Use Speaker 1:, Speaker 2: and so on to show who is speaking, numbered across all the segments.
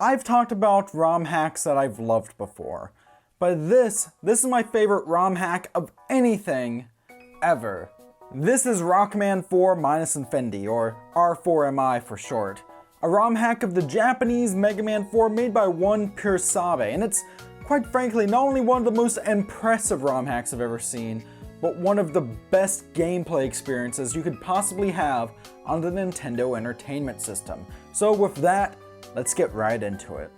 Speaker 1: I've talked about ROM hacks that I've loved before, but this is my favorite ROM hack of anything ever. This is Rockman 4 minus Infinity, or R4MI for short. A ROM hack of the Japanese MegaMan 4 made by one Pure Sabe, and it's, quite frankly, not only one of the most impressive ROM hacks I've ever seen, but one of the best gameplay experiences you could possibly have on the Nintendo Entertainment System. So with that, let's get right into it.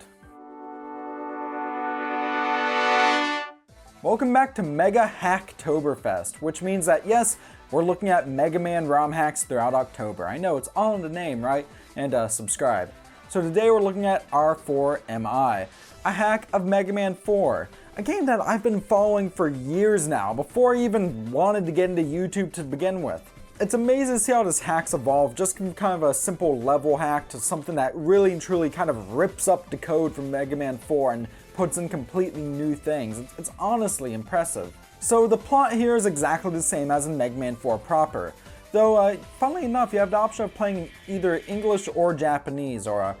Speaker 1: Welcome back to Mega Hacktoberfest, which means that yes, we're looking at MegaMan ROM hacks throughout October. I know, it's all in the name, right? And subscribe. So today we're looking at R4MI, a hack of MegaMan 4, a game that I've been following for years now, before I even wanted to get into YouTube to begin with. It's amazing to see how this hack's evolved, just from kind of a simple level hack to something that really and truly kind of rips up the code from MegaMan 4 and puts in completely new things. It's honestly impressive. So the plot here is exactly the same as in MegaMan 4 proper. Though, funnily enough, you have the option of playing either English or Japanese, or,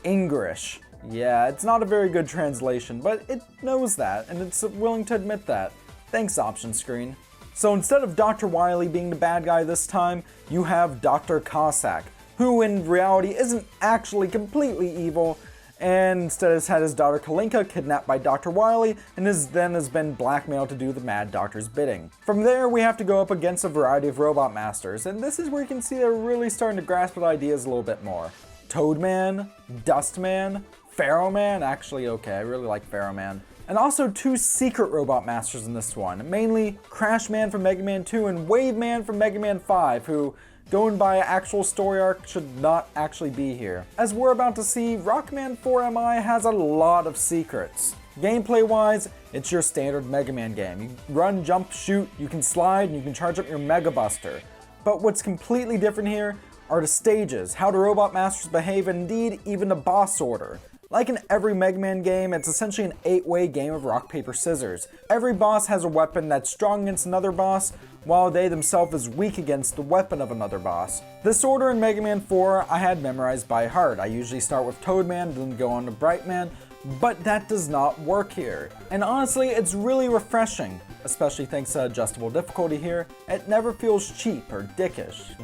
Speaker 1: English. Yeah, it's not a very good translation, but it knows that, and it's willing to admit that. Thanks, option screen. So instead of Dr. Wily being the bad guy this time, you have Dr. Cossack, who in reality isn't actually completely evil, and instead has had his daughter Kalinka kidnapped by Dr. Wily, and then has been blackmailed to do the Mad Doctor's bidding. From there, we have to go up against a variety of robot masters, and this is where you can see they're really starting to grasp the ideas a little bit more. Toadman, Dustman, Pharaohman, actually okay, I really like Pharaohman. And also two secret robot masters in this one, mainly Crashman from Mega Man 2 and Waveman from Mega Man 5, who, going by actual story arc, should not actually be here. As we're about to see, Rockman 4MI has a lot of secrets. Gameplay wise, it's your standard Mega Man game. You run, jump, shoot, you can slide, and you can charge up your Mega Buster. But what's completely different here are the stages, how the robot masters behave, and indeed even the boss order. Like in every Mega Man game, it's essentially an 8-way game of rock, paper, scissors. Every boss has a weapon that's strong against another boss, while they themselves is weak against the weapon of another boss. This order in Mega Man 4 I had memorized by heart. I usually start with Toadman, then go on to Brightman, but that does not work here. And honestly, it's really refreshing, especially thanks to adjustable difficulty here. It never feels cheap or dickish,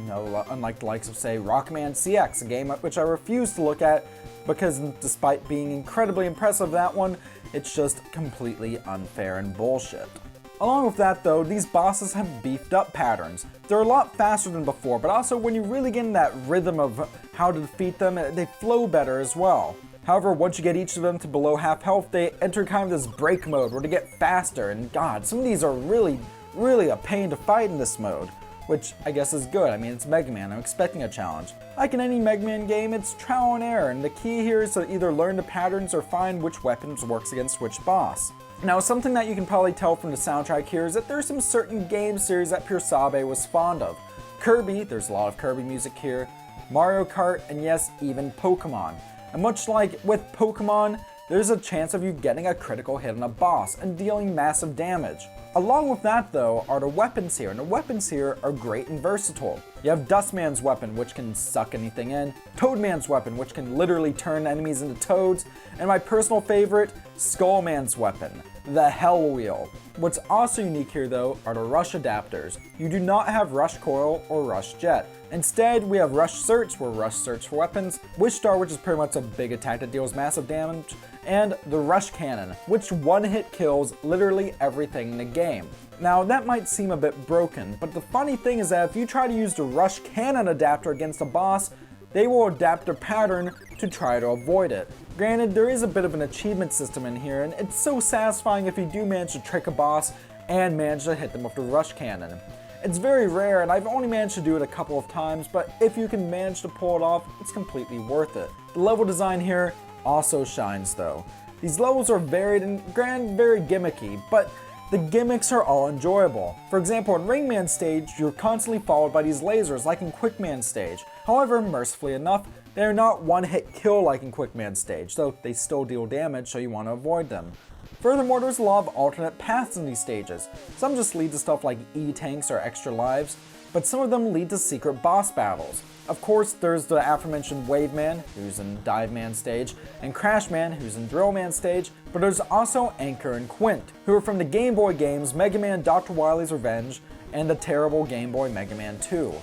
Speaker 1: unlike the likes of, say, Rockman CX, a game at which I refuse to look at because despite being incredibly impressive that one, it's just completely unfair and bullshit. Along with that though, these bosses have beefed up patterns. They're a lot faster than before, but also when you really get in that rhythm of how to defeat them, they flow better as well. However, once you get each of them to below half health, they enter kind of this break mode where they get faster, and god, some of these are really a pain to fight in this mode. Which I guess is good. I mean, it's Mega Man, I'm expecting a challenge. Like in any Mega Man game, it's trial and error, and the key here is to either learn the patterns or find which weapons works against which boss. Now, something that you can probably tell from the soundtrack here is that there's some certain game series that Pure Sabe was fond of. Kirby, there's a lot of Kirby music here, Mario Kart, and yes, even Pokemon. And much like with Pokemon, there's a chance of you getting a critical hit on a boss and dealing massive damage. Along with that though are the weapons here, and the weapons here are great and versatile. You have Dustman's weapon, which can suck anything in, Toadman's weapon, which can literally turn enemies into toads, and my personal favorite, Skullman's weapon, the Hell Wheel. What's also unique here though are the Rush adapters. You do not have Rush Coil or Rush Jet. Instead, we have Rush Search, where Rush Search for weapons, Wish Star, which is pretty much a big attack that deals massive damage, and the Rush Cannon, which one-hit kills literally everything in the game. Now, that might seem a bit broken, but the funny thing is that if you try to use the Rush Cannon adapter against a boss, they will adapt their pattern to try to avoid it. Granted, there is a bit of an achievement system in here, and it's so satisfying if you do manage to trick a boss and manage to hit them with the Rush Cannon. It's very rare, and I've only managed to do it a couple of times, but if you can manage to pull it off, it's completely worth it. The level design here also shines though. These levels are varied and very gimmicky, but the gimmicks are all enjoyable. For example, in Ringman stage, you're constantly followed by these lasers like in Quickman stage. However, mercifully enough, they are not one-hit kill like in Quickman stage, though they still deal damage, so you want to avoid them. Furthermore, there's a lot of alternate paths in these stages. Some just lead to stuff like E-tanks or extra lives, but some of them lead to secret boss battles. Of course, there's the aforementioned Waveman, who's in Dive Man stage, and Crashman, who's in Drill Man stage, but there's also Anchor and Quint, who are from the Game Boy games Mega Man Dr. Wily's Revenge and the terrible Game Boy Mega Man 2.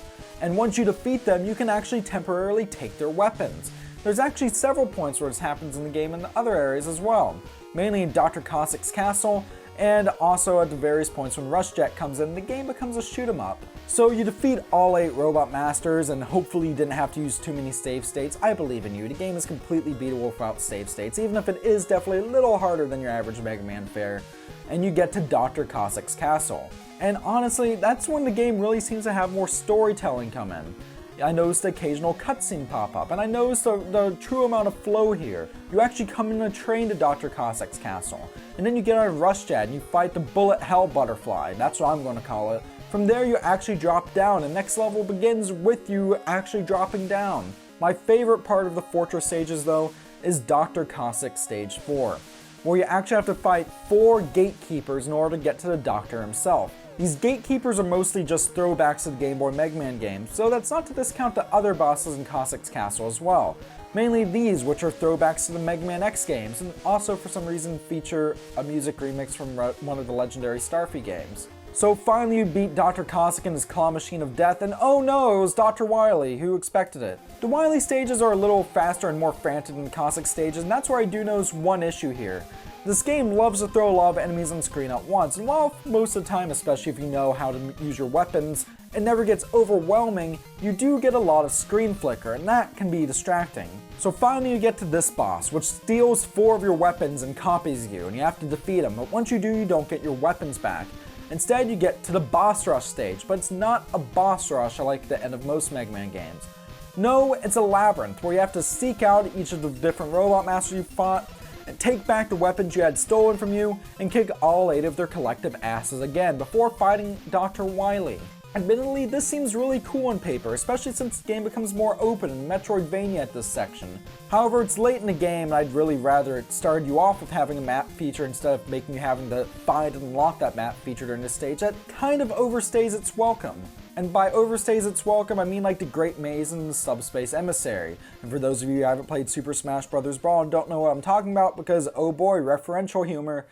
Speaker 1: And once you defeat them, you can actually temporarily take their weapons. There's actually several points where this happens in the game and other areas as well, mainly in Dr. Cossack's castle, and also at the various points when Rush Jet comes in, the game becomes a shoot 'em up. So you defeat all 8 Robot Masters, and hopefully you didn't have to use too many save states. I believe in you. The game is completely beatable without save states, even if it is definitely a little harder than your average Mega Man fare. And you get to Dr. Cossack's castle. And honestly, that's when the game really seems to have more storytelling come in. I noticed the occasional cutscene pop up, and I noticed the true amount of flow here. You actually come in a train to Dr. Cossack's castle, and then you get on a Rush Jet and you fight the Bullet Hell Butterfly, that's what I'm going to call it. From there you actually drop down, and next level begins with you actually dropping down. My favorite part of the Fortress stages though is Dr. Cossack Stage 4, where you actually have to fight 4 gatekeepers in order to get to the Doctor himself. These gatekeepers are mostly just throwbacks to the Game Boy Mega Man games, so that's not to discount the other bosses in Cossack's castle as well. Mainly these, which are throwbacks to the Mega Man X games, and also for some reason feature a music remix from one of the legendary Starfy games. So finally you beat Dr. Cossack and his claw machine of death, and oh no, it was Dr. Wily. Who expected it? The Wily stages are a little faster and more frantic than the Cossack stages, and that's where I do notice one issue here. This game loves to throw a lot of enemies on screen at once, and while most of the time, especially if you know how to use your weapons, it never gets overwhelming, you do get a lot of screen flicker, and that can be distracting. So finally you get to this boss, which steals 4 of your weapons and copies you, and you have to defeat him, but once you do, you don't get your weapons back. Instead, you get to the boss rush stage, but it's not a boss rush like the end of most Mega Man games. No, it's a labyrinth where you have to seek out each of the different Robot Masters you fought, and take back the weapons you had stolen from you, and kick all 8 of their collective asses again before fighting Dr. Wily. Admittedly, this seems really cool on paper, especially since the game becomes more open and Metroidvania at this section. However, it's late in the game and I'd really rather it started you off with having a map feature instead of making you having to find and unlock that map feature during this stage. That kind of overstays its welcome. And by overstays its welcome, I mean like the Great Maze and the Subspace Emissary. And for those of you who haven't played Super Smash Bros. Brawl and don't know what I'm talking about because, oh boy, referential humor,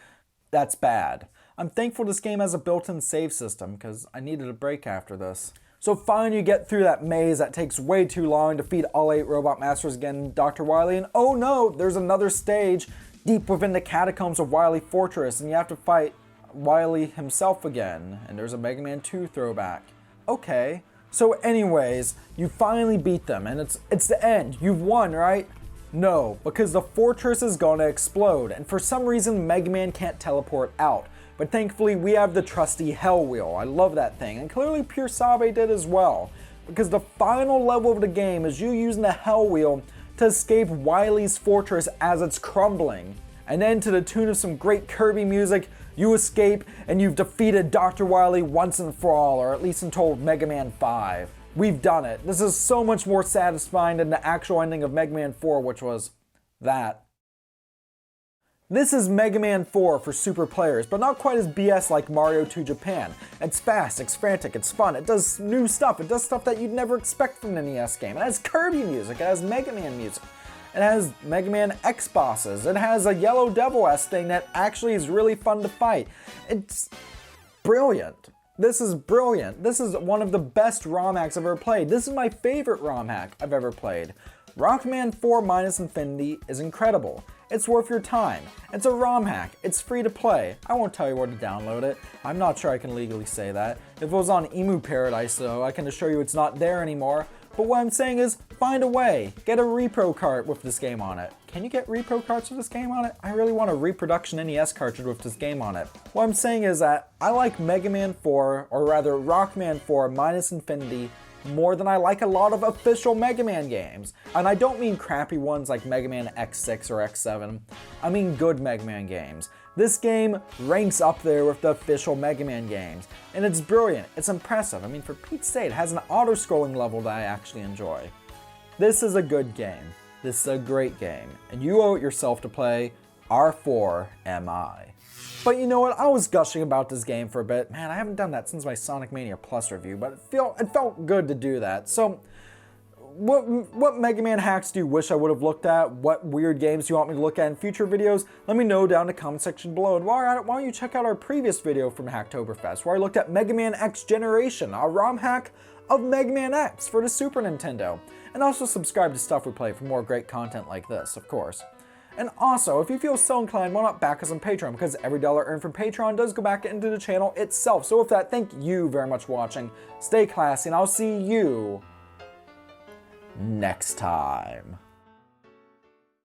Speaker 1: that's bad. I'm thankful this game has a built-in save system because I needed a break after this. So finally you get through that maze that takes way too long to defeat all 8 Robot Masters again, Dr. Wily, and oh no, there's another stage deep within the catacombs of Wily Fortress, and you have to fight Wily himself again, and there's a Mega Man 2 throwback. Okay. So anyways, you finally beat them, and it's the end. You've won, right? No, because the fortress is gonna explode, and for some reason Mega Man can't teleport out. But thankfully we have the trusty Hell Wheel. I love that thing, and clearly Pure Sabe did as well. Because the final level of the game is you using the Hell Wheel to escape Wily's fortress as it's crumbling. And then to the tune of some great Kirby music, you escape and you've defeated Dr. Wily once and for all, or at least until Mega Man 5. We've done it. This is so much more satisfying than the actual ending of Mega Man 4, which was that. This is Mega Man 4 for super players, but not quite as BS like Mario 2 Japan. It's fast, it's frantic, it's fun, it does new stuff, it does stuff that you'd never expect from an NES game. It has Kirby music, it has Mega Man music. It has Mega Man X bosses. It has a Yellow Devil-esque thing that actually is really fun to fight. It's brilliant. This is brilliant. This is one of the best ROM hacks I've ever played. This is my favorite ROM hack I've ever played. Rockman 4 Minus Infinity is incredible. It's worth your time. It's a ROM hack. It's free to play. I won't tell you where to download it. I'm not sure I can legally say that. If it was on Emu Paradise though, I can assure you it's not there anymore. But what I'm saying is, find a way. Get a repro cart with this game on it. Can you get repro carts with this game on it? I really want a reproduction NES cartridge with this game on it. What I'm saying is that I like Mega Man 4, or rather Rockman 4 Minus Infinity, more than I like a lot of official Mega Man games. And I don't mean crappy ones like Mega Man X6 or X7. I mean good Mega Man games. This game ranks up there with the official Mega Man games. And it's brilliant, it's impressive. I mean, for Pete's sake, it has an auto-scrolling level that I actually enjoy. This is a good game. This is a great game. And you owe it yourself to play R4 am I. But you know what, I was gushing about this game for a bit. Man, I haven't done that since my Sonic Mania Plus review, but it felt good to do that. So, what Mega Man hacks do you wish I would have looked at? What weird games do you want me to look at in future videos? Let me know down in the comment section below. And while you're at it, why don't you check out our previous video from Hacktoberfest, where I looked at Mega Man X Generation, a ROM hack of Mega Man X for the Super Nintendo. And also subscribe to Stuff We Play for more great content like this, of course. And also, if you feel so inclined, why not back us on Patreon, because every dollar earned from Patreon does go back into the channel itself. So with that, thank you very much for watching. Stay classy, and I'll see you next time.